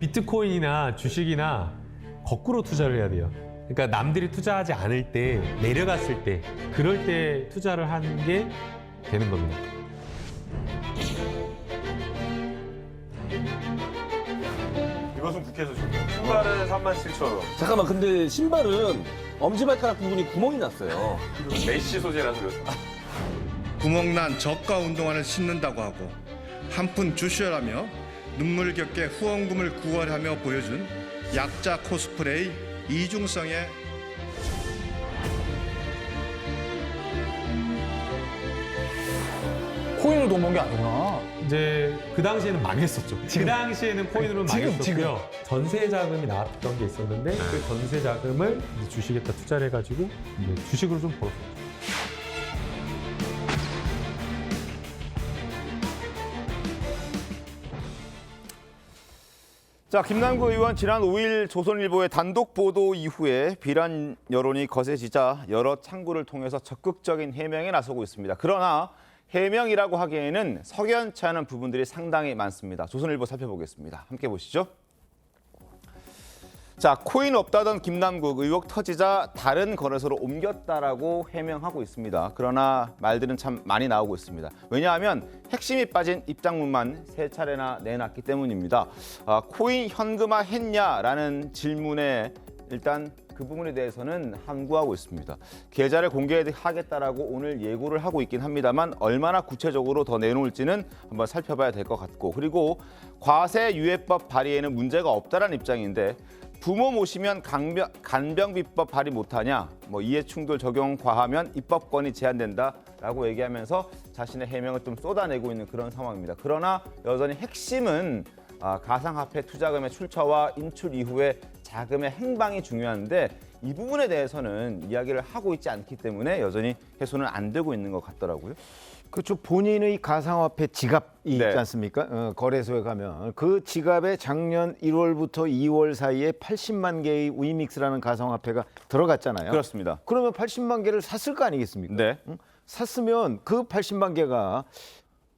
비트코인이나 주식이나 거꾸로 투자를 해야 돼요. 그러니까 남들이 투자하지 않을 때, 내려갔을 때, 그럴 때 투자를 하는 게 되는 겁니다. 이것은 국회에서 준 거. 신발은 37,000원. 잠깐만, 근데 신발은 엄지발가락 부분이 구멍이 났어요. 메쉬 소재라서 그렇습니다. 구멍난 저가 운동화를 신는다고 하고 한푼 주셔라며 눈물겹게 후원금을 구걸하며 보여준 약자 코스프레의 이중성의 코인을 돈 번 게 아니구나. 이제 그 당시에는 망했었죠. 그 당시에는 코인으로는 지금. 망했었고요. 전세 자금이 나왔던 게 있었는데 그 전세 자금을 이제 주식에다 투자를 해가지고 이제 주식으로 좀 벌었어요. 자, 김남국 의원 지난 5일 조선일보의 단독 보도 이후에 비난 여론이 거세지자 여러 창구를 통해서 적극적인 해명에 나서고 있습니다. 그러나 해명이라고 하기에는 석연치 않은 부분들이 상당히 많습니다. 조선일보 살펴보겠습니다. 함께 보시죠. 자, 코인 없다던 김남국 의혹 터지자 다른 거래소로 옮겼다라고 해명하고 있습니다. 그러나 말들은 참 많이 나오고 있습니다. 왜냐하면 핵심이 빠진 입장문만 3차례나 내놨기 때문입니다. 코인 현금화 했냐라는 질문에 일단 그 부분에 대해서는 함구하고 있습니다. 계좌를 공개하겠다라고 오늘 예고를 하고 있긴 합니다만 얼마나 구체적으로 더 내놓을지는 한번 살펴봐야 될 것 같고, 그리고 과세유예법 발의에는 문제가 없다라는 입장인데 부모 모시면 간병비법 발의 못하냐, 이해충돌 적용 과하면 입법권이 제한된다라고 얘기하면서 자신의 해명을 좀 쏟아내고 있는 그런 상황입니다. 그러나 여전히 핵심은 가상화폐 투자금의 출처와 인출 이후에 자금의 행방이 중요한데 이 부분에 대해서는 이야기를 하고 있지 않기 때문에 여전히 해소는 안 되고 있는 것 같더라고요. 그렇죠. 본인의 가상화폐 지갑이 네. 있지 않습니까? 거래소에 가면 그 지갑에 작년 1월부터 2월 사이에 80만 개의 위믹스라는 가상화폐가 들어갔잖아요. 그렇습니다. 그러면 80만 개를 샀을 거 아니겠습니까? 네. 샀으면 그 80만 개가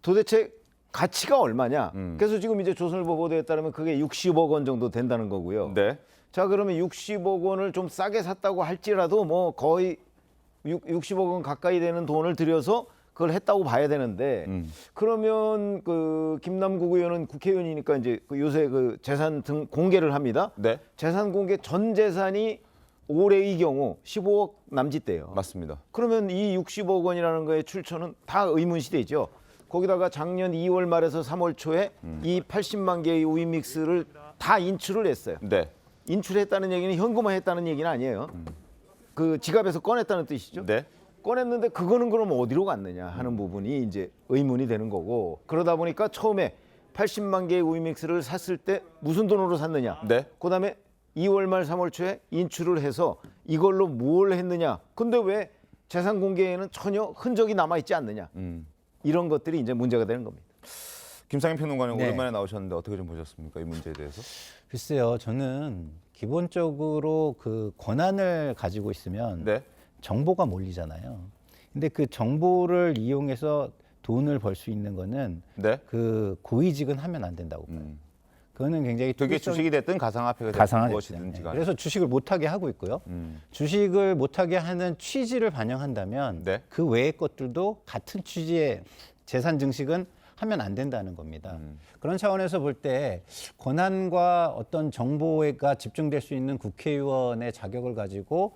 도대체 가치가 얼마냐? 그래서 지금 이제 조선일보 보도에 따르면 그게 60억 원 정도 된다는 거고요. 네. 자, 그러면 60억 원을 좀 싸게 샀다고 할지라도 거의 60억 원 가까이 되는 돈을 들여서 그걸 했다고 봐야 되는데 그러면 그 김남국 의원은 국회의원이니까 이제 요새 그 재산 등 공개를 합니다. 네. 재산 공개 전 재산이 올해의 경우 15억 남짓돼요. 맞습니다. 그러면 이 60억 원이라는 거의 출처는 다 의문시되죠. 거기다가 작년 2월 말에서 3월 초에 이 80만 개의 위믹스를 다 인출을 했어요. 네. 인출했다는 얘기는 현금화했다는 얘기는 아니에요. 그 지갑에서 꺼냈다는 뜻이죠. 네. 꺼냈는데 그거는 그럼 어디로 갔느냐 하는 부분이 이제 의문이 되는 거고, 그러다 보니까 처음에 80만 개의 위믹스를 샀을 때 무슨 돈으로 샀느냐. 네. 그다음에 2월 말 3월 초에 인출을 해서 이걸로 뭘 했느냐. 근데 왜 재산 공개에는 전혀 흔적이 남아 있지 않느냐. 이런 것들이 이제 문제가 되는 겁니다. 김상현 평론가님 네. 오랜만에 나오셨는데 어떻게 좀 보셨습니까? 이 문제에 대해서? 글쎄요, 저는 기본적으로 그 권한을 가지고 있으면 네. 정보가 몰리잖아요. 근데 그 정보를 이용해서 돈을 벌 수 있는 거는 네. 그 고위직은 하면 안 된다고 봐요. 그거는 굉장히 그게 투기성- 주식이 됐든 가상화폐가 됐든 가상화됐죠. 무엇이든지 간에. 그래서 주식을 못하게 하고 있고요. 주식을 못하게 하는 취지를 반영한다면 네. 그 외의 것들도 같은 취지의 재산 증식은 하면 안 된다는 겁니다. 그런 차원에서 볼 때 권한과 어떤 정보가 집중될 수 있는 국회의원의 자격을 가지고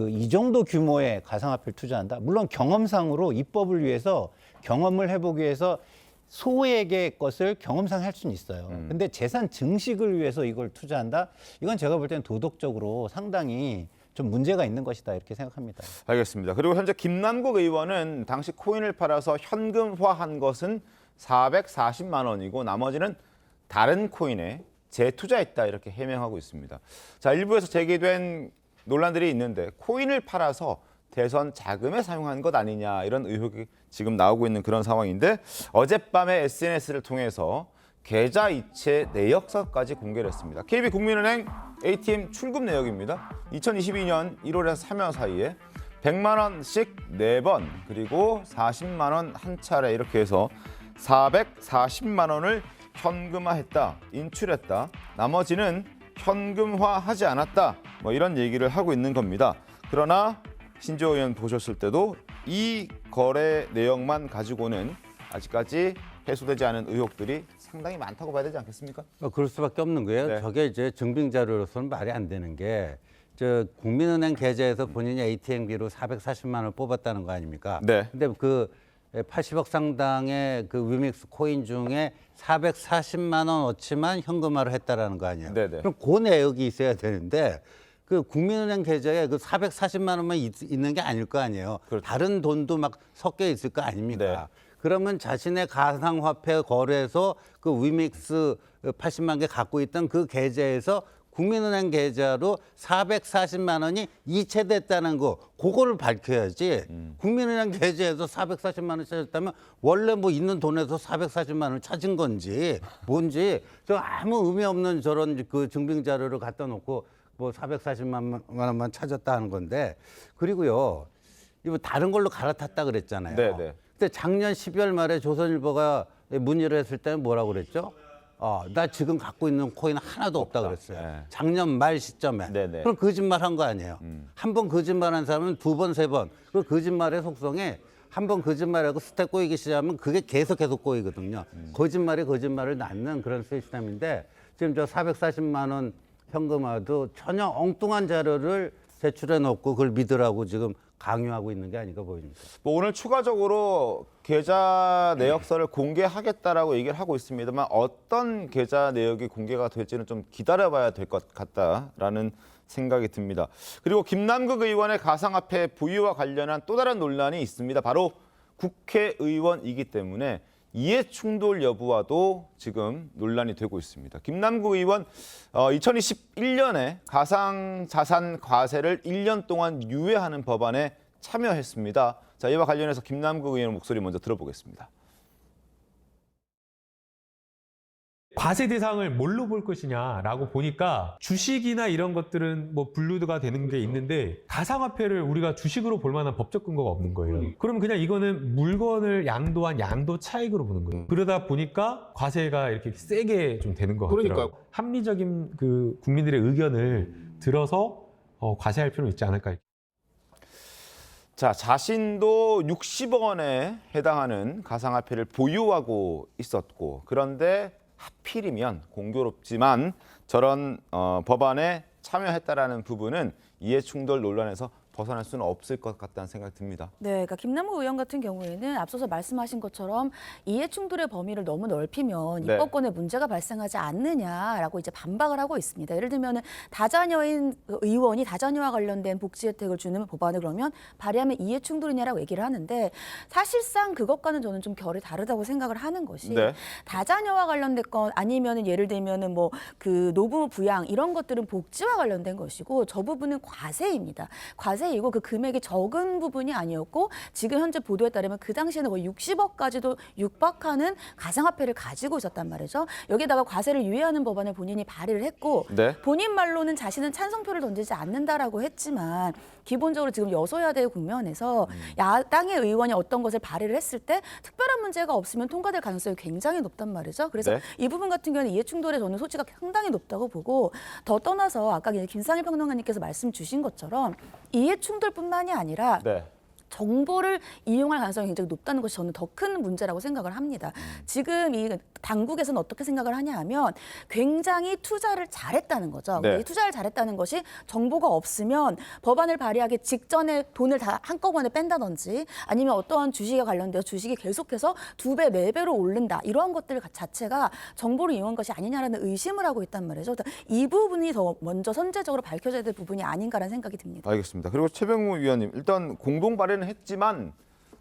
이 정도 규모의 가상화폐를 투자한다. 물론 경험상으로 입법을 위해서 경험을 해보기 위해서 소액의 것을 경험상 할 수는 있어요. 근데 재산 증식을 위해서 이걸 투자한다? 이건 제가 볼 때는 도덕적으로 상당히 좀 문제가 있는 것이다 이렇게 생각합니다. 알겠습니다. 그리고 현재 김남국 의원은 당시 코인을 팔아서 현금화한 것은 440만 원이고 나머지는 다른 코인에 재투자했다 이렇게 해명하고 있습니다. 자, 일부에서 제기된 논란들이 있는데 코인을 팔아서 대선 자금에 사용한 것 아니냐 이런 의혹이 지금 나오고 있는 그런 상황인데 어젯밤에 SNS를 통해서 계좌 이체 내역서까지 공개를 했습니다. KB국민은행 ATM 출금 내역입니다. 2022년 1월에서 3월 사이에 100만 원씩 4번 그리고 40만 원 한 차례 이렇게 해서 440만 원을 현금화했다, 인출했다. 나머지는 현금화하지 않았다. 뭐 이런 얘기를 하고 있는 겁니다. 그러나 신지호 의원 보셨을 때도 이 거래 내용만 가지고는 아직까지 해소되지 않은 의혹들이 상당히 많다고 봐야 되지 않겠습니까? 그럴 수밖에 없는 거예요. 네. 저게 이제 증빙 자료로서는 말이 안 되는 게, 저 국민은행 계좌에서 본인이 ATM기로 440만 원을 뽑았다는 거 아닙니까? 네. 근데 그 80억 상당의 그 위믹스 코인 중에 440만 원어치만 현금화를 했다라는 거 아니에요? 네네. 그럼 그 내역이 있어야 되는데 그 국민은행 계좌에 그 440만 원만 있는 게 아닐 거 아니에요? 그렇죠. 다른 돈도 막 섞여 있을 거 아닙니까? 네. 그러면 자신의 가상화폐 거래소 그 위믹스 80만 개 갖고 있던 그 계좌에서 국민은행 계좌로 440만 원이 이체됐다는 거, 그거를 밝혀야지. 국민은행 계좌에서 440만 원 찾았다면 원래 뭐 있는 돈에서 440만 원을 찾은 건지 뭔지 저 아무 의미 없는 저런 그 증빙 자료를 갖다 놓고 뭐 440만 원만 찾았다 하는 건데, 그리고요 이거 다른 걸로 갈아탔다 그랬잖아요. 네네. 근데 작년 12월 말에 조선일보가 문의를 했을 때는 뭐라고 그랬죠? 나 지금 갖고 있는 코인 하나도 없다 그랬어요. 네. 작년 말 시점에. 네네. 그럼 거짓말 한 거 아니에요. 한 번 거짓말한 사람은 두 번, 세 번. 그 거짓말의 속성에 한 번 거짓말하고 스텝 꼬이기 시작하면 그게 계속 꼬이거든요. 거짓말이 거짓말을 낳는 그런 시스템인데, 지금 저 440만 원 현금화도 전혀 엉뚱한 자료를 제출해 놓고 그걸 믿으라고 지금 강요하고 있는 게 아닌가 보입니다. 뭐 오늘 추가적으로 계좌 내역서를 공개하겠다라고 얘기를 하고 있습니다만 어떤 계좌 내역이 공개가 될지는 좀 기다려봐야 될 것 같다라는 생각이 듭니다. 그리고 김남국 의원의 가상화폐 보유와 관련한 또 다른 논란이 있습니다. 바로 국회의원이기 때문에 이해 충돌 여부와도 지금 논란이 되고 있습니다. 김남국 의원 2021년에 가상자산 과세를 1년 동안 유예하는 법안에 참여했습니다. 자, 이와 관련해서 김남국 의원 목소리 먼저 들어보겠습니다. 과세 대상을 뭘로 볼 것이냐라고 보니까 주식이나 이런 것들은 뭐 분류가 되는 게 있는데 가상화폐를 우리가 주식으로 볼 만한 법적 근거가 없는 거예요. 그럼 그냥 이거는 물건을 양도한 양도 차익으로 보는 거예요. 그러다 보니까 과세가 이렇게 세게 좀 되는 것 같더라고요. 그러니까요. 합리적인 그 국민들의 의견을 들어서 과세할 필요는 있지 않을까. 자, 자신도 60억 원에 해당하는 가상화폐를 보유하고 있었고, 그런데 하필이면 공교롭지만 저런 법안에 참여했다라는 부분은 이해충돌 논란에서 벗어날 수는 없을 것 같다는 생각이 듭니다. 네, 그러니까 김남국 의원 같은 경우에는 앞서서 말씀하신 것처럼 이해충돌의 범위를 너무 넓히면 네. 입법권에 문제가 발생하지 않느냐라고 이제 반박을 하고 있습니다. 예를 들면 다자녀인 의원이 다자녀와 관련된 복지 혜택을 주는 법안을 그러면 발의하면 이해충돌이냐라고 얘기를 하는데, 사실상 그것과는 저는 좀 결이 다르다고 생각을 하는 것이, 네. 다자녀와 관련된 건 아니면은 예를 들면은 뭐 그 노부모 부양 이런 것들은 복지와 관련된 것이고, 저 부분은 과세입니다. 과세이고 그 금액이 적은 부분이 아니었고, 지금 현재 보도에 따르면 그 당시에는 거의 60억까지도 육박하는 가상화폐를 가지고 있었단 말이죠. 여기다가 과세를 유예하는 법안을 본인이 발의를 했고, 네. 본인 말로는 자신은 찬성표를 던지지 않는다라고 했지만, 기본적으로 지금 여소야대 국면에서 야당의 의원이 어떤 것을 발의를 했을 때 특별한 문제가 없으면 통과될 가능성이 굉장히 높단 말이죠. 그래서 네. 이 부분 같은 경우는 이해충돌에 저는 소지가 상당히 높다고 보고, 더 떠나서 아까 김상일 평론가님께서 말씀 주신 것처럼 이해충돌뿐만이 아니라 네. 정보를 이용할 가능성이 굉장히 높다는 것이 저는 더 큰 문제라고 생각을 합니다. 지금 이 당국에서는 어떻게 생각을 하냐 하면 굉장히 투자를 잘했다는 거죠. 네. 이 투자를 잘했다는 것이 정보가 없으면 법안을 발의하기 직전에 돈을 다 한꺼번에 뺀다든지, 아니면 어떠한 주식에 관련되어 주식이 계속해서 2배, 4배로 오른다, 이러한 것들 자체가 정보를 이용한 것이 아니냐라는 의심을 하고 있단 말이죠. 이 부분이 더 먼저 선제적으로 밝혀져야 될 부분이 아닌가라는 생각이 듭니다. 알겠습니다. 그리고 최병우 위원님, 일단 공동 발의는 했지만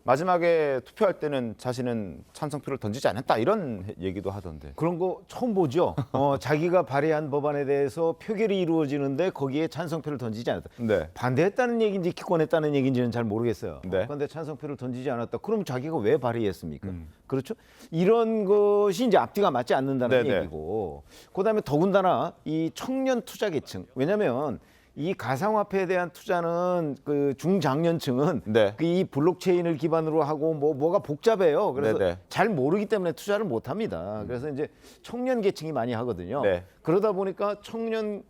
마지막에 투표할 때는 자신은 찬성표를 던지지 않았다, 이런 얘기도 하던데. 그런 거 처음 보죠. 자기가 발의한 법안에 대해서 표결이 이루어지는데 거기에 찬성표를 던지지 않았다. 네. 반대했다는 얘기인지 기권했다는 얘기인지는 잘 모르겠어요. 네. 그런데 찬성표를 던지지 않았다. 그럼 자기가 왜 발의했습니까? 그렇죠? 이런 것이 이제 앞뒤가 맞지 않는다는 네네. 얘기고, 그다음에 더군다나 이 청년 투자 계층, 왜냐하면 이 가상화폐에 대한 투자는 그 중장년층은 네. 이 블록체인을 기반으로 하고 뭐가 복잡해요. 그래서 네네. 잘 모르기 때문에 투자를 못 합니다. 그래서 이제 청년 계층이 많이 하거든요. 네. 그러다 보니까 청년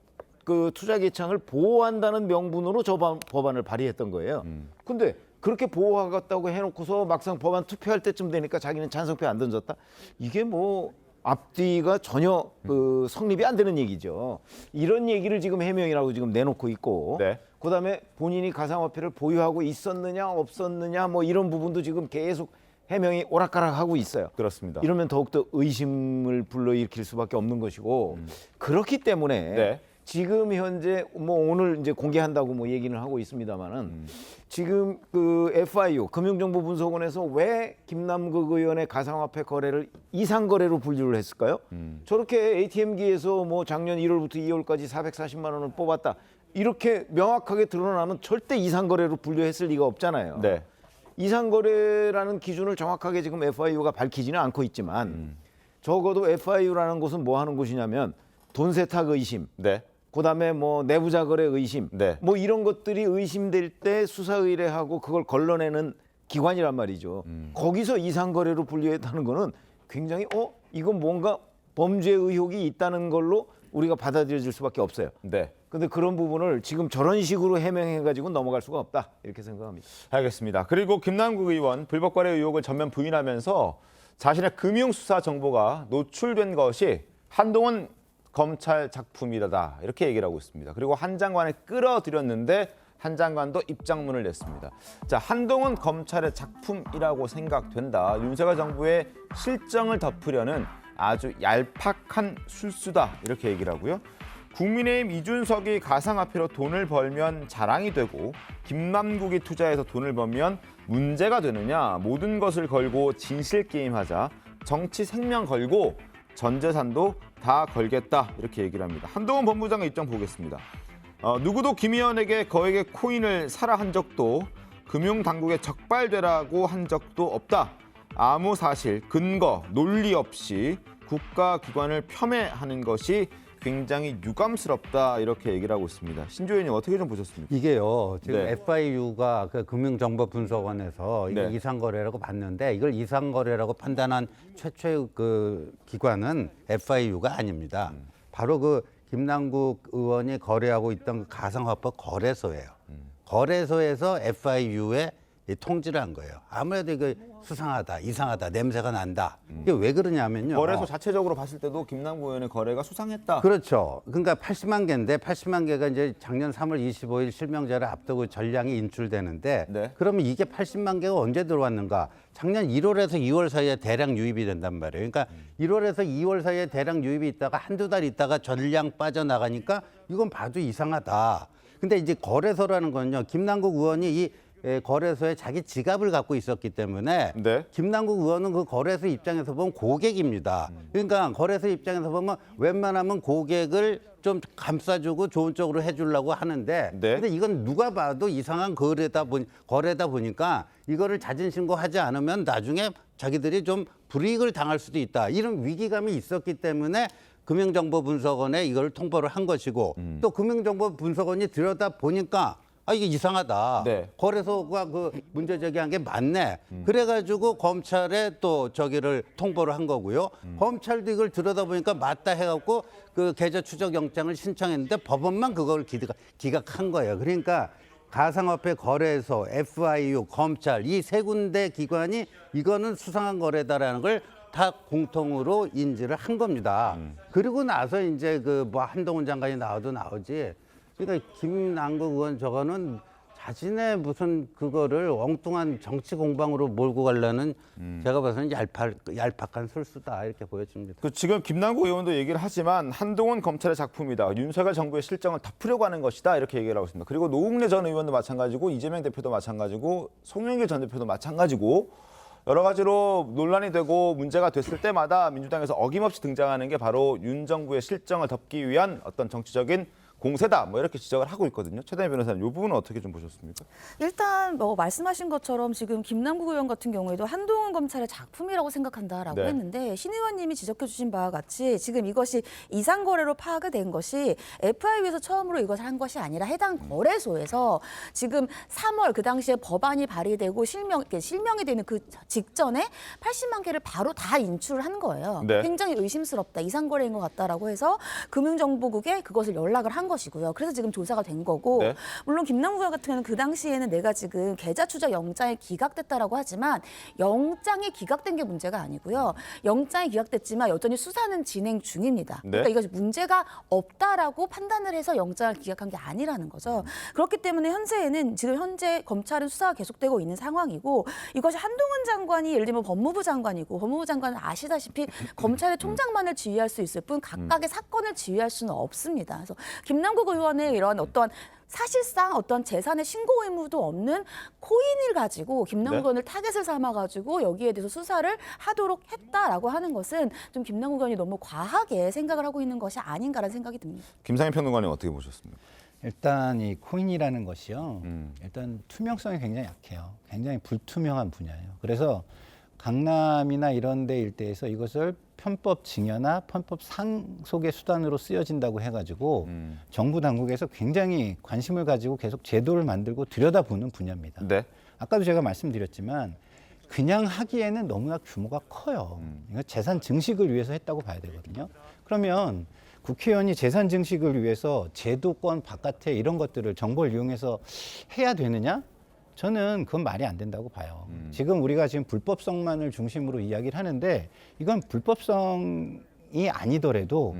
그 투자 계층을 보호한다는 명분으로 저 법안을 발의했던 거예요. 근데 그렇게 보호하겠다고 해놓고서 막상 법안 투표할 때쯤 되니까 자기는 찬성표 안 던졌다. 이게 뭐 앞뒤가 전혀 그 성립이 안 되는 얘기죠. 이런 얘기를 지금 해명이라고 지금 내놓고 있고, 네. 그다음에 본인이 가상화폐를 보유하고 있었느냐 없었느냐 뭐 이런 부분도 지금 계속 해명이 오락가락하고 있어요. 그렇습니다. 이러면 더욱더 의심을 불러일으킬 수밖에 없는 것이고, 그렇기 때문에 네. 지금 현재 뭐 오늘 이제 공개한다고 뭐 얘기는 하고 있습니다만은 지금 그 FIU 금융정보분석원에서 왜 김남국 의원의 가상화폐 거래를 이상 거래로 분류를 했을까요? 저렇게 ATM기에서 뭐 작년 1월부터 2월까지 440만 원을 뽑았다. 이렇게 명확하게 드러나면 절대 이상 거래로 분류했을 리가 없잖아요. 네. 이상 거래라는 기준을 정확하게 지금 FIU가 밝히지는 않고 있지만 적어도 FIU라는 곳은 뭐 하는 곳이냐면 돈 세탁 의심, 네. 그다음에 뭐 내부자 거래 의심, 네. 뭐 이런 것들이 의심될 때 수사 의뢰하고 그걸 걸러내는 기관이란 말이죠. 거기서 이상 거래로 분류했다는 거는 굉장히 이건 뭔가 범죄 의혹이 있다는 걸로 우리가 받아들여질 수밖에 없어요. 네. 근데 그런 부분을 지금 저런 식으로 해명해 가지고 넘어갈 수가 없다. 이렇게 생각합니다. 알겠습니다. 그리고 김남국 의원 불법 거래 의혹을 전면 부인하면서 자신의 금융 수사 정보가 노출된 것이 한동훈 검찰 작품이다 이렇게 얘기를 하고 있습니다. 그리고 한 장관을 끌어들였는데 한 장관도 입장문을 냈습니다. 자, 한동훈 검찰의 작품이라고 생각된다. 윤석열 정부의 실정을 덮으려는 아주 얄팍한 술수다 이렇게 얘기를 하고요. 국민의힘 이준석이 가상화폐로 돈을 벌면 자랑이 되고 김남국이 투자해서 돈을 벌면 문제가 되느냐. 모든 것을 걸고 진실 게임하자. 정치 생명 걸고 전 재산도 다 걸겠다 이렇게 얘기를 합니다. 한동훈 법무장관 입장 보겠습니다. 누구도 김 의원에게 거액의 코인을 사라 한 적도 금융당국에 적발되라고 한 적도 없다. 아무 사실, 근거, 논리 없이 국가기관을 폄훼하는 것이 굉장히 유감스럽다 이렇게 얘기를 하고 있습니다. 신조 의원님 어떻게 좀 보셨습니까? 이게요. 지금 네. FIU가 그 금융정보분석원에서 이게 네. 이상거래라고 봤는데 이걸 이상거래라고 판단한 최초의 그 기관은 FIU가 아닙니다. 바로 그 김남국 의원이 거래하고 있던 그 가상화폐 거래소예요. 거래소에서 FIU에 통지를 한 거예요. 아무래도 이거 수상하다, 이상하다, 냄새가 난다. 이게 왜 그러냐면요. 거래소 자체적으로 봤을 때도 김남국 의원의 거래가 수상했다. 그렇죠. 그러니까 80만 개인데 80만 개가 이제 작년 3월 25일 실명제를 앞두고 전량이 인출되는데 네. 그러면 이게 80만 개가 언제 들어왔는가? 작년 1월에서 2월 사이에 대량 유입이 된단 말이에요. 그러니까 1월에서 2월 사이에 대량 유입이 있다가 한두 달 있다가 전량 빠져나가니까 이건 봐도 이상하다. 근데 이제 거래소라는 건요. 김남국 의원이 이 거래소에 자기 지갑을 갖고 있었기 때문에 네. 김남국 의원은 그 거래소 입장에서 보면 고객입니다. 그러니까 거래소 입장에서 보면 웬만하면 고객을 좀 감싸주고 좋은 쪽으로 해주려고 하는데 네. 근데 이건 누가 봐도 이상한 거래다 보니까 이거를 자진신고하지 않으면 나중에 자기들이 좀 불이익을 당할 수도 있다. 이런 위기감이 있었기 때문에 금융정보분석원에 이걸 통보를 한 것이고 또 금융정보분석원이 들여다보니까 이게 이상하다. 네. 거래소가 그 문제 제기한 게 맞네. 그래가지고 검찰에 또 저기를 통보를 한 거고요. 검찰도 이걸 들여다보니까 맞다 해갖고 그 계좌 추적 영장을 신청했는데 법원만 그걸 기각한 거예요. 그러니까 가상화폐 거래소, FIU, 검찰 이 세 군데 기관이 이거는 수상한 거래다라는 걸 다 공통으로 인지를 한 겁니다. 그리고 나서 이제 그 뭐 한동훈 장관이 나와도 나오지. 그러니까 김남국 의원 저거는 자신의 무슨 그거를 엉뚱한 정치 공방으로 몰고 가려는 제가 봐서는 얄팍한 술수다 이렇게 보여집니다. 그 지금 김남국 의원도 얘기를 하지만 한동훈 검찰의 작품이다. 윤석열 정부의 실정을 덮으려고 하는 것이다. 이렇게 얘기를 하고 있습니다. 그리고 노웅래 전 의원도 마찬가지고 이재명 대표도 마찬가지고 송영길 전 대표도 마찬가지고 여러 가지로 논란이 되고 문제가 됐을 때마다 민주당에서 어김없이 등장하는 게 바로 윤 정부의 실정을 덮기 위한 어떤 정치적인 공세다 뭐 이렇게 지적을 하고 있거든요. 최단희 변호사님, 이 부분은 어떻게 좀 보셨습니까? 일단 뭐 말씀하신 것처럼 지금 김남국 의원 같은 경우에도 한동훈 검찰의 작품이라고 생각한다라고 네. 했는데 신 의원님이 지적해 주신 바와 같이 지금 이것이 이상거래로 파악된 것이 FIU에서 처음으로 이것을 한 것이 아니라 해당 거래소에서 지금 3월 그 당시에 법안이 발의되고 실명이 되는 그 직전에 80만 개를 바로 다 인출을 한 거예요. 네. 굉장히 의심스럽다. 이상거래인 것 같다라고 해서 금융정보국에 그것을 연락을 한 것이고요. 그래서 지금 조사가 된 거고 네. 물론 김남국 의원 같은 경우는 그 당시에는 내가 지금 계좌 추적 영장이 기각됐다라고 하지만 영장이 기각된 게 문제가 아니고요. 영장이 기각됐지만 여전히 수사는 진행 중입니다. 네. 그러니까 이것이 문제가 없다라고 판단을 해서 영장을 기각한 게 아니라는 거죠. 그렇기 때문에 지금 현재 검찰은 수사가 계속되고 있는 상황이고 이것이 한동훈 장관이 예를 들면 법무부 장관이고 법무부 장관은 아시다시피 검찰의 총장만을 지휘할 수 있을 뿐 각각의 사건을 지휘할 수는 없습니다. 그래서 김남국 의원의 이런 어떤 사실상 어떤 재산의 신고 의무도 없는 코인을 가지고 김남국 네. 의원을 타겟을 삼아가지고 여기에 대해서 수사를 하도록 했다라고 하는 것은 좀 김남국 의원이 너무 과하게 생각을 하고 있는 것이 아닌가라는 생각이 듭니다. 김상현 평론가님 어떻게 보셨습니까? 일단 이 코인이라는 것이요. 일단 투명성이 굉장히 약해요. 굉장히 불투명한 분야예요. 그래서 강남이나 이런 데 일대에서 이것을 편법 증여나 편법 상속의 수단으로 쓰여진다고 해가지고 정부 당국에서 굉장히 관심을 가지고 계속 제도를 만들고 들여다보는 분야입니다. 네. 아까도 제가 말씀드렸지만 그냥 하기에는 너무나 규모가 커요. 이거 재산 증식을 위해서 했다고 봐야 되거든요. 그러면 국회의원이 재산 증식을 위해서 제도권 바깥에 이런 것들을 정보를 이용해서 해야 되느냐? 저는 그건 말이 안 된다고 봐요. 지금 우리가 지금 불법성만을 중심으로 이야기를 하는데 이건 불법성이 아니더라도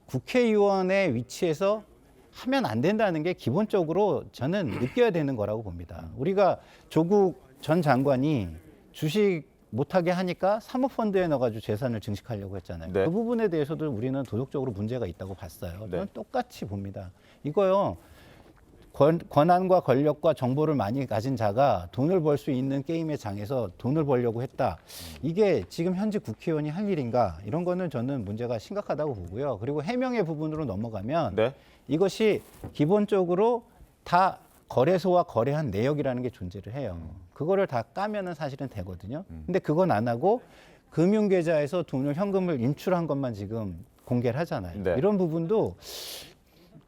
국회의원의 위치에서 하면 안 된다는 게 기본적으로 저는 느껴야 되는 거라고 봅니다. 우리가 조국 전 장관이 주식 못하게 하니까 사모펀드에 넣어가지고 재산을 증식하려고 했잖아요. 네. 그 부분에 대해서도 우리는 도덕적으로 문제가 있다고 봤어요. 네. 저는 똑같이 봅니다. 이거요. 권한과 권력과 정보를 많이 가진 자가 돈을 벌 수 있는 게임의 장에서 돈을 벌려고 했다. 이게 지금 현재 국회의원이 할 일인가? 이런 거는 저는 문제가 심각하다고 보고요. 그리고 해명의 부분으로 넘어가면 네. 이것이 기본적으로 다 거래소와 거래한 내역이라는 게 존재를 해요. 그거를 다 까면은 사실은 되거든요. 근데 그건 안 하고 금융계좌에서 현금을 인출한 것만 지금 공개를 하잖아요. 네. 이런 부분도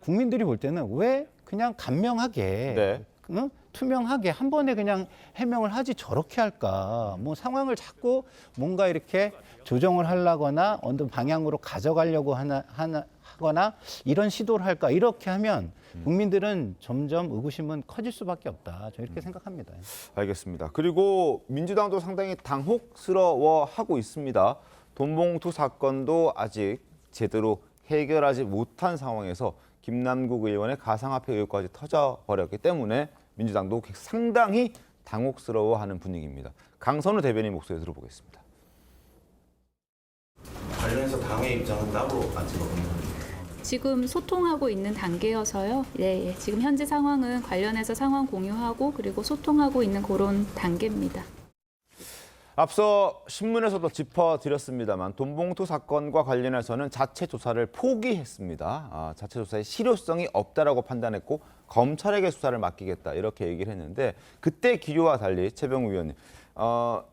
국민들이 볼 때는 왜 그냥 간명하게 네. 응? 투명하게 한 번에 그냥 해명을 하지 저렇게 할까? 뭐 상황을 자꾸 뭔가 이렇게 조정을 하려거나 어느 방향으로 가져가려고 하거나 이런 시도를 할까? 이렇게 하면 국민들은 점점 의구심은 커질 수밖에 없다. 저 이렇게 생각합니다. 알겠습니다. 그리고 민주당도 상당히 당혹스러워하고 있습니다. 돈봉투 사건도 아직 제대로 해결하지 못한 상황에서 김남국 의원의 가상화폐 의혹까지 터져버렸기 때문에 민주당도 상당히 당혹스러워하는 분위기입니다. 강선우 대변인 목소리 들어보겠습니다. 관련해서 당의 입장은 따로 아직 없는 건가요? 지금 소통하고 있는 단계여서요. 네, 지금 현재 상황은 관련해서 상황 공유하고 그리고 소통하고 있는 그런 단계입니다. 앞서 신문에서도 짚어드렸습니다만 돈봉투 사건과 관련해서는 자체 조사를 포기했습니다. 자체 조사의 실효성이 없다라고 판단했고 검찰에게 수사를 맡기겠다 이렇게 얘기를 했는데 그때 기류와 달리 최병우 의원님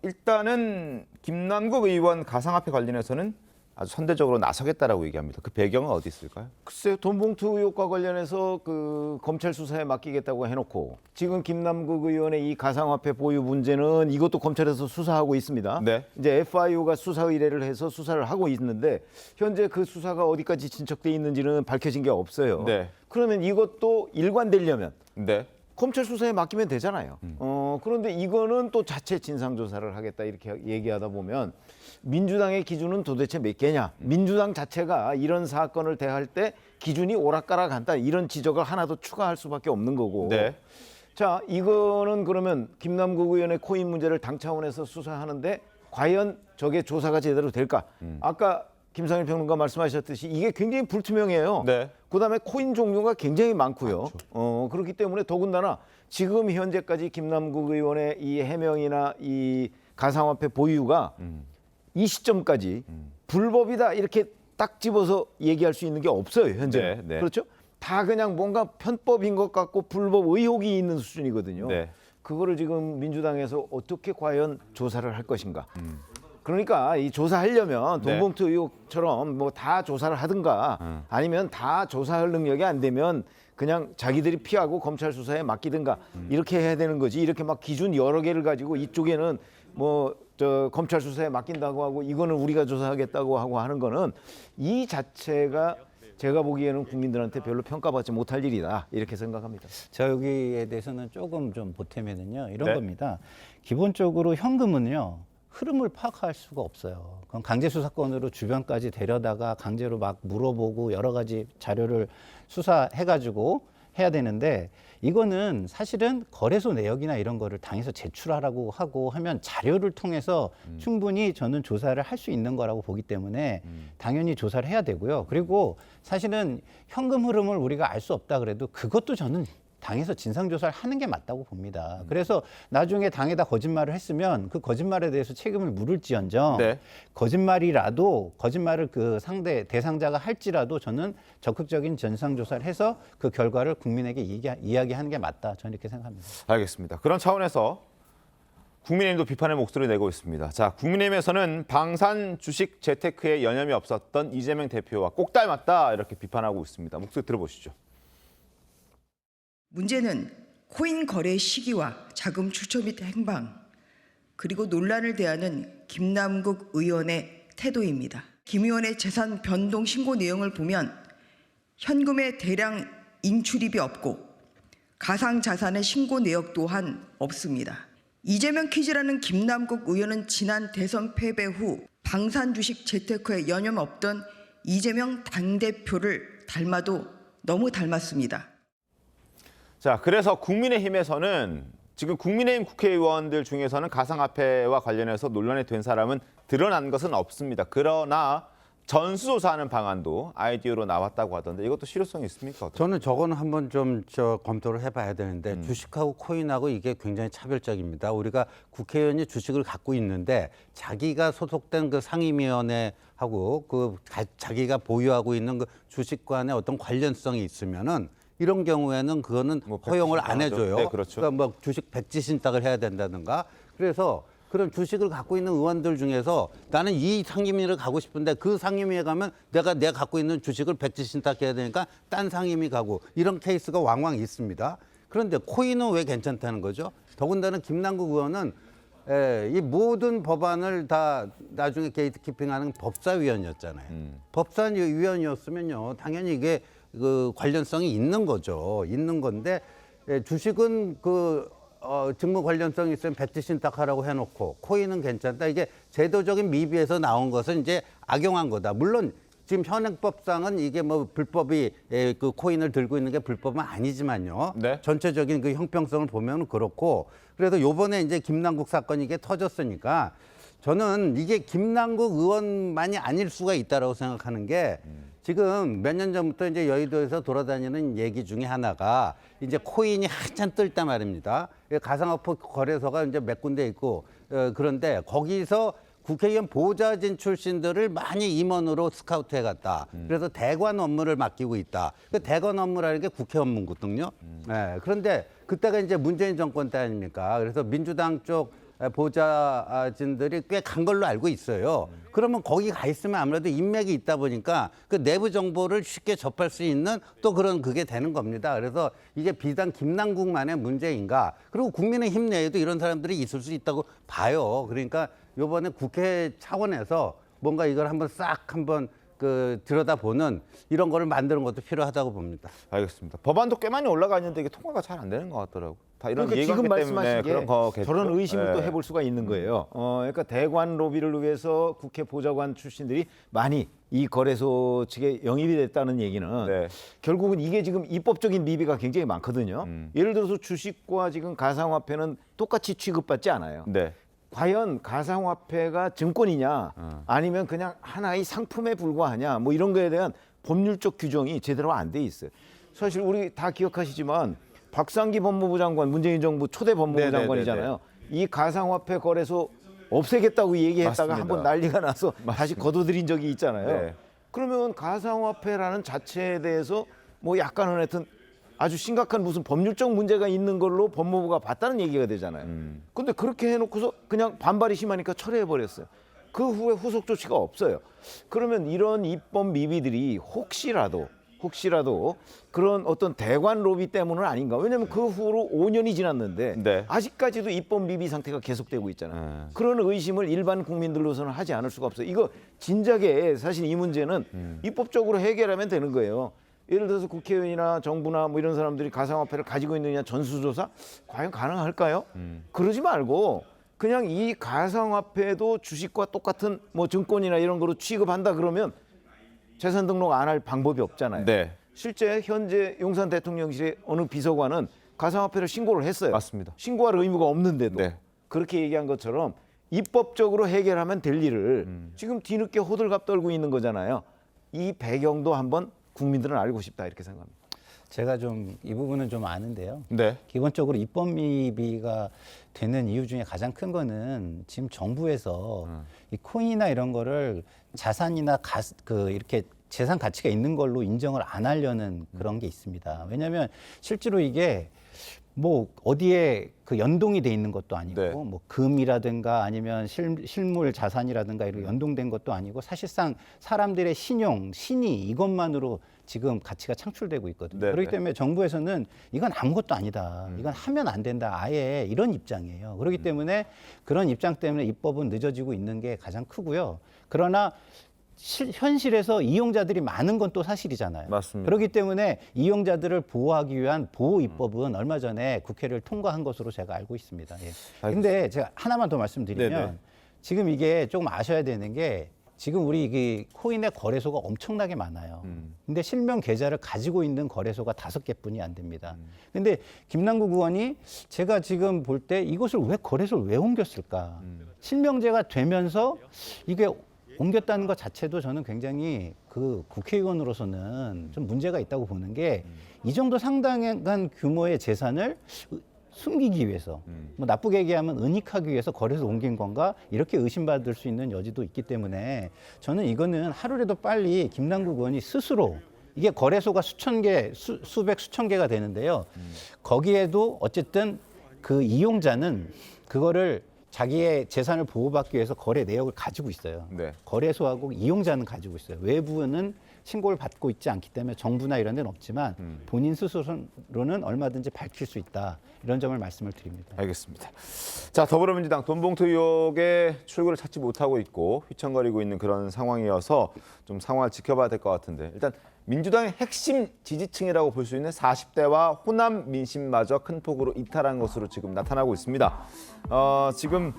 일단은 김남국 의원 가상화폐 관련해서는 아주 선대적으로 나서겠다라고 얘기합니다. 그 배경은 어디 있을까요? 글쎄요, 돈봉투 의혹과 관련해서 그 검찰 수사에 맡기겠다고 해놓고 지금 김남국 의원의 이 가상화폐 보유 문제는 이것도 검찰에서 수사하고 있습니다. 네. 이제 FIU가 수사 의뢰를 해서 수사를 하고 있는데 현재 그 수사가 어디까지 진척돼 있는지는 밝혀진 게 없어요. 네. 그러면 이것도 일관되려면 네. 검찰 수사에 맡기면 되잖아요. 그런데 이거는 또 자체 진상조사를 하겠다 이렇게 얘기하다 보면 민주당의 기준은 도대체 몇 개냐? 민주당 자체가 이런 사건을 대할 때 기준이 오락가락한다 이런 지적을 하나 더 추가할 수밖에 없는 거고. 네. 자, 이거는 그러면 김남국 의원의 코인 문제를 당 차원에서 수사하는데 과연 저게 조사가 제대로 될까? 아까 김상일 평론가 말씀하셨듯이 이게 굉장히 불투명해요. 네. 그다음에 코인 종류가 굉장히 많고요. 그렇기 때문에 더군다나 지금 현재까지 김남국 의원의 이 해명이나 이 가상화폐 보유가 이 시점까지 불법이다 이렇게 딱 집어서 얘기할 수 있는 게 없어요. 현재. 네. 그렇죠? 다 그냥 뭔가 편법인 것 같고 불법 의혹이 있는 수준이거든요. 네. 그거를 지금 민주당에서 어떻게 과연 조사를 할 것인가. 그러니까 이 조사하려면 네. 돈봉투 의혹처럼 뭐 다 조사를 하든가 아니면 다 조사할 능력이 안 되면 그냥 자기들이 피하고 검찰 수사에 맡기든가 이렇게 해야 되는 거지. 이렇게 막 기준 여러 개를 가지고 이쪽에는 뭐 저 검찰 수사에 맡긴다고 하고 이거는 우리가 조사하겠다고 하고 하는 거는 이 자체가 제가 보기에는 국민들한테 별로 평가받지 못할 일이다 이렇게 생각합니다. 저 여기에 대해서는 조금 좀 보태면은요 이런 네. 겁니다. 기본적으로 현금은요 흐름을 파악할 수가 없어요. 그럼 강제 수사권으로 주변까지 데려다가 강제로 막 물어보고 여러 가지 자료를 수사해가지고 해야 되는데 이거는 사실은 거래소 내역이나 이런 거를 당에서 제출하라고 하고 하면 자료를 통해서 충분히 저는 조사를 할 수 있는 거라고 보기 때문에 당연히 조사를 해야 되고요. 그리고 사실은 현금 흐름을 우리가 알 수 없다 그래도 그것도 저는 당에서 진상조사를 하는 게 맞다고 봅니다. 그래서 나중에 당에다 거짓말을 했으면 그 거짓말에 대해서 책임을 물을지언정 네. 거짓말이라도 거짓말을 그 상대 대상자가 할지라도 저는 적극적인 진상조사를 해서 그 결과를 국민에게 이야기하는 게 맞다. 저는 이렇게 생각합니다. 알겠습니다. 그런 차원에서 국민의힘도 비판의 목소리를 내고 있습니다. 자, 국민의힘에서는 방산 주식 재테크에 여념이 없었던 이재명 대표와 꼭 닮았다 이렇게 비판하고 있습니다. 목소리 들어보시죠. 문제는 코인 거래 시기와 자금 출처 및 행방, 그리고 논란을 대하는 김남국 의원의 태도입니다. 김 의원의 재산 변동 신고 내용을 보면 현금의 대량 인출입이 없고 가상자산의 신고 내역 또한 없습니다. 이재명 퀴즈라는 김남국 의원은 지난 대선 패배 후 방산 주식 재테크에 여념 없던 이재명 당대표를 닮아도 너무 닮았습니다. 자, 그래서 국민의힘에서는 지금 국민의힘 국회의원들 중에서는 가상화폐와 관련해서 논란이 된 사람은 드러난 것은 없습니다. 그러나 전수조사하는 방안도 아이디어로 나왔다고 하던데 이것도 실효성이 있습니까? 저는 저거는 한번 좀 검토를 해봐야 되는데 주식하고 코인하고 이게 굉장히 차별적입니다. 우리가 국회의원이 주식을 갖고 있는데 자기가 소속된 그 상임위원회하고 자기가 보유하고 있는 그 주식과의 어떤 관련성이 있으면은 이런 경우에는 그거는 뭐 허용을 안 백지신탁하죠. 해줘요. 네, 그렇죠. 그러니까 뭐 주식 백지신탁을 해야 된다든가. 그래서 그런 주식을 갖고 있는 의원들 중에서 나는 이 상임위를 가고 싶은데 그 상임위에 가면 내가 갖고 있는 주식을 백지신탁해야 되니까 딴 상임위 가고 이런 케이스가 왕왕 있습니다. 그런데 코인은 왜 괜찮다는 거죠? 더군다나 김남국 의원은 이 모든 법안을 다 나중에 게이트키핑하는 법사위원이었잖아요. 법사위원이었으면요, 당연히 이게 그 관련성이 있는 거죠. 있는 건데 주식은 직무 관련성이 있으면 백지신탁하라고 해놓고 코인은 괜찮다. 이게 제도적인 미비에서 나온 것은 이제 악용한 거다. 물론 지금 현행법상은 이게 뭐 불법이 그 코인을 들고 있는 게 불법은 아니지만요. 네. 전체적인 그 형평성을 보면 그렇고 그래서 요번에 이제 김남국 사건이 이게 터졌으니까 저는 이게 김남국 의원만이 아닐 수가 있다라고 생각하는 게 지금 몇 년 전부터 이제 여의도에서 돌아다니는 얘기 중에 하나가 이제 코인이 한참 뜰 때 말입니다. 가상화폐 거래소가 이제 몇 군데 있고 그런데 거기서 국회의원 보좌진 출신들을 많이 임원으로 스카우트해 갔다. 그래서 대관 업무를 맡기고 있다. 그 대관 업무라는 게 국회 업무거든요. 네, 그런데 그때가 이제 문재인 정권 때 아닙니까? 그래서 민주당 쪽 보좌진들이 꽤 간 걸로 알고 있어요. 그러면 거기 가 있으면 아무래도 인맥이 있다 보니까 그 내부 정보를 쉽게 접할 수 있는 또 그런 그게 되는 겁니다. 그래서 이게 비단 김남국만의 문제인가? 그리고 국민의힘 내에도 이런 사람들이 있을 수 있다고 봐요. 그러니까 이번에 국회 차원에서 뭔가 이걸 한번 들여다보는 이런 거를 만드는 것도 필요하다고 봅니다. 알겠습니다. 법안도 꽤 많이 올라가 있는데 이게 통과가 잘 안 되는 것 같더라고요. 다 이런 그러니까 지금 이해관계 말씀하신 때문에 게 그런 거겠죠. 저런 의심을 또 네. 해볼 수가 있는 거예요. 그러니까 대관 로비를 위해서 국회 보좌관 출신들이 많이 이 거래소 측에 영입이 됐다는 얘기는 네. 결국은 이게 지금 입법적인 미비가 굉장히 많거든요. 예를 들어서 주식과 지금 가상화폐는 똑같이 취급받지 않아요. 네. 과연 가상화폐가 증권이냐 아니면 그냥 하나의 상품에 불과하냐 뭐 이런 거에 대한 법률적 규정이 제대로 안 돼 있어요. 사실 우리 다 기억하시지만 박상기 법무부 장관, 문재인 정부 초대 법무부 네네네네. 장관이잖아요. 이 가상화폐 거래소 없애겠다고 얘기했다가 맞습니다. 한번 난리가 나서 다시 거둬들인 적이 있잖아요. 네. 그러면 가상화폐라는 자체에 대해서 뭐 약간은 하여튼 아주 심각한 무슨 법률적 문제가 있는 걸로 법무부가 봤다는 얘기가 되잖아요. 근데 그렇게 해놓고서 그냥 반발이 심하니까 철회해버렸어요. 그 후에 후속 조치가 없어요. 그러면 이런 입법 미비들이 혹시라도 그런 어떤 대관 로비 때문은 아닌가. 왜냐하면 그 후로 5년이 지났는데 네. 아직까지도 입법 미비 상태가 계속되고 있잖아요. 그런 의심을 일반 국민들로서는 하지 않을 수가 없어요. 이거 진작에 사실 이 문제는 입법적으로 해결하면 되는 거예요. 예를 들어서 국회의원이나 정부나 뭐 이런 사람들이 가상화폐를 가지고 있느냐 전수조사 과연 가능할까요? 그러지 말고 그냥 이 가상화폐도 주식과 똑같은 뭐 증권이나 이런 거로 취급한다 그러면 재산 등록 안 할 방법이 없잖아요. 네. 실제 현재 용산 대통령실의 어느 비서관은 가상화폐를 신고를 했어요. 맞습니다. 신고할 의무가 없는데도 네. 그렇게 얘기한 것처럼 입법적으로 해결하면 될 일을 지금 뒤늦게 호들갑 떨고 있는 거잖아요. 이 배경도 한번 국민들은 알고 싶다 이렇게 생각합니다. 제가 좀 이 부분은 좀 아는데요. 네. 기본적으로 입법 미비가 되는 이유 중에 가장 큰 거는 지금 정부에서 이 코인이나 이런 거를 자산이나 이렇게 재산 가치가 있는 걸로 인정을 안 하려는 그런 게 있습니다. 왜냐하면 실제로 이게 뭐 어디에 그 연동이 돼 있는 것도 아니고 네. 뭐 금이라든가 아니면 실물 자산이라든가 이렇게 연동된 것도 아니고 사실상 사람들의 신용, 신의 이것만으로 지금 가치가 창출되고 있거든요. 네, 그렇기 네. 때문에 정부에서는 이건 아무것도 아니다. 이건 하면 안 된다. 아예 이런 입장이에요. 그렇기 때문에 그런 입장 때문에 입법은 늦어지고 있는 게 가장 크고요. 그러나 현실에서 이용자들이 많은 건 또 사실이잖아요. 맞습니다. 그렇기 때문에 이용자들을 보호하기 위한 보호 입법은 얼마 전에 국회를 통과한 것으로 제가 알고 있습니다. 예. 근데 제가 하나만 더 말씀드리면 네네. 지금 이게 조금 아셔야 되는 게 지금 우리 이게 코인의 거래소가 엄청나게 많아요. 근데 실명 계좌를 가지고 있는 거래소가 5개뿐이 안 됩니다. 근데 김남국 의원이 제가 지금 볼 때 이것을 왜 거래소를 왜 옮겼을까? 실명제가 되면서 이게 옮겼다는 것 자체도 저는 굉장히 그 국회의원으로서는 좀 문제가 있다고 보는 게 이 정도 상당한 규모의 재산을 숨기기 위해서 뭐 나쁘게 얘기하면 은닉하기 위해서 거래소 옮긴 건가 이렇게 의심받을 수 있는 여지도 있기 때문에 저는 이거는 하루라도 빨리 김남국 의원이 스스로 이게 거래소가 수천 개, 수천 개가 되는데요. 거기에도 어쨌든 그 이용자는 그거를 자기의 재산을 보호받기 위해서 거래 내역을 가지고 있어요. 네. 거래소하고 이용자는 가지고 있어요. 외부는 신고를 받고 있지 않기 때문에 정부나 이런 데는 없지만 본인 스스로는 얼마든지 밝힐 수 있다. 이런 점을 말씀을 드립니다. 알겠습니다. 자, 더불어민주당 돈봉투 의혹에 출구를 찾지 못하고 있고 휘청거리고 있는 그런 상황이어서 좀 상황을 지켜봐야 될 것 같은데 일단 민주당의 핵심 지지층이라고 볼 수 있는 40대와 호남 민심마저 큰 폭으로 이탈한 것으로 지금 나타나고 있습니다. 지금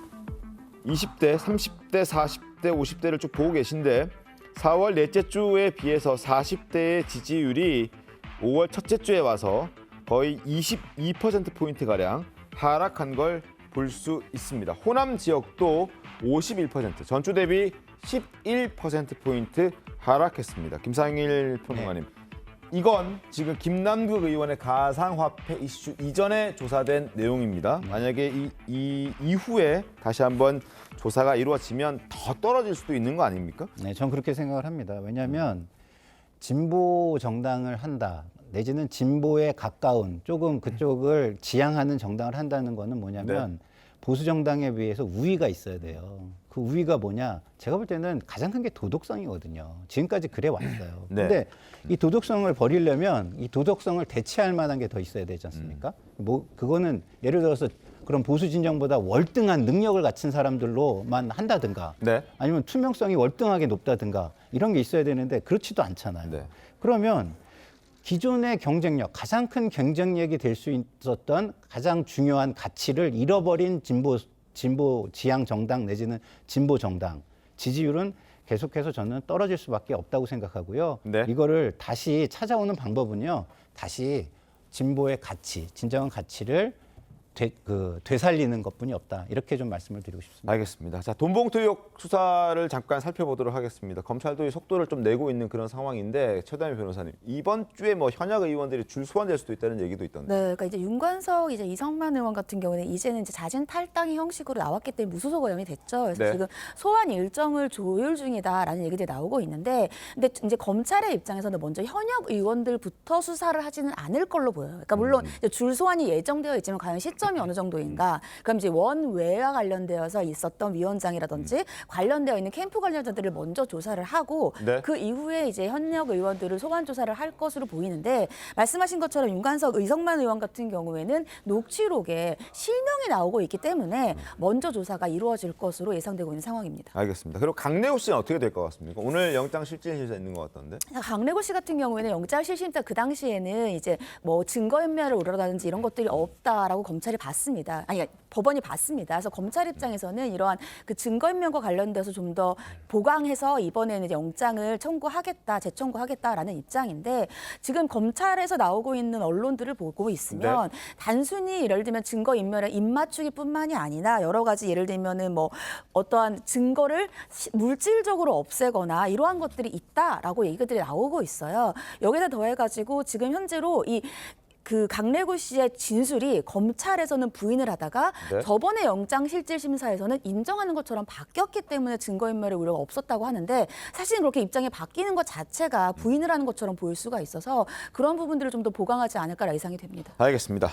20대, 30대, 40대, 50대를 쭉 보고 계신데 4월 넷째 주에 비해서 40대의 지지율이 5월 첫째 주에 와서 거의 22%포인트가량 하락한 걸 볼 수 있습니다. 호남 지역도 51%, 전주 대비 11%포인트 하락했습니다. 김상일 평론가님, 이건 지금 김남국 의원의 가상화폐 이슈 이전에 조사된 내용입니다. 만약에 이 이후에 다시 한번 조사가 이루어지면 더 떨어질 수도 있는 거 아닙니까? 네, 전 그렇게 생각을 합니다. 왜냐하면 진보 정당을 한다. 내지는 진보에 가까운 조금 그쪽을 지향하는 정당을 한다는 거는 뭐냐면 보수 정당에 비해서 우위가 있어야 돼요. 그 우위가 뭐냐? 제가 볼 때는 가장 큰 게 도덕성이거든요. 지금까지 그래 왔어요. 근데 이 도덕성을 버리려면 이 도덕성을 대체할 만한 게 더 있어야 되지 않습니까? 뭐 그거는 예를 들어서 그런 보수 진영보다 월등한 능력을 갖춘 사람들로만 한다든가 아니면 투명성이 월등하게 높다든가 이런 게 있어야 되는데 그렇지도 않잖아요. 그러면 기존의 경쟁력, 가장 큰 경쟁력이 될 수 있었던 가장 중요한 가치를 잃어버린 진보 지향 정당 내지는 진보 정당 지지율은 계속해서 저는 떨어질 수밖에 없다고 생각하고요. 이거를 다시 찾아오는 방법은요. 다시 진보의 가치, 진정한 가치를 되살리는 것뿐이 없다. 이렇게 좀 말씀을 드리고 싶습니다. 알겠습니다. 자, 돈봉투 의혹 수사를 잠깐 살펴보도록 하겠습니다. 검찰도 이 속도를 좀 내고 있는 그런 상황인데 최다미 변호사님, 이번 주에 뭐 현역 의원들이 줄 소환될 수도 있다는 얘기도 있던데. 네, 그러니까 이제 윤관석, 이제 이성만 의원 같은 경우는 이제는 이제 자진 탈당의 형식으로 나왔기 때문에 무소속 의원이 됐죠. 그래서 네. 지금 소환 일정을 조율 중이다라는 얘기들이 나오고 있는데, 근데 이제 검찰의 입장에서는 먼저 현역 의원들부터 수사를 하지는 않을 걸로 보여요. 그러니까 물론 이제 줄 소환이 예정되어 있지만 과연 시점이 어느 정도인가? 그럼 이제 원외와 관련되어서 있었던 위원장이라든지 관련되어 있는 캠프 관련자들을 먼저 조사를 하고 네. 그 이후에 이제 현역 의원들을 소환 조사를 할 것으로 보이는데, 말씀하신 것처럼 윤관석, 이성만 의원 같은 경우에는 녹취록에 실명이 나오고 있기 때문에 먼저 조사가 이루어질 것으로 예상되고 있는 상황입니다. 알겠습니다. 그리고 강내호 씨는 어떻게 될 것 같습니까? 오늘 영장 실질심사 있는 것 같던데. 강래구 씨 같은 경우에는 영장 실심사 그 당시에는 이제 뭐 증거인멸을 우려라든지 이런 것들이 없다라고 검찰이 봤습니다. 아니, 법원이 봤습니다. 그래서 검찰 입장에서는 이러한 그 증거인멸과 관련돼서 좀 더 보강해서 이번에는 이제 영장을 청구하겠다, 재청구하겠다라는 입장인데, 지금 검찰에서 나오고 있는 언론들을 보고 있으면 단순히 예를 들면 증거인멸의 입맞추기뿐만이 아니라 여러 가지 예를 들면은 뭐 어떠한 증거를 물질적으로 없애거나 이러한 것들이 있다라고 얘기들이 나오고 있어요. 여기다 더해가지고 지금 현재로 그 강래구 씨의 진술이 검찰에서는 부인을 하다가 네. 저번에 영장실질심사에서는 인정하는 것처럼 바뀌었기 때문에 증거인멸의 우려가 없었다고 하는데, 사실은 그렇게 입장이 바뀌는 것 자체가 부인을 하는 것처럼 보일 수가 있어서 그런 부분들을 좀 더 보강하지 않을까라 예상이 됩니다. 알겠습니다.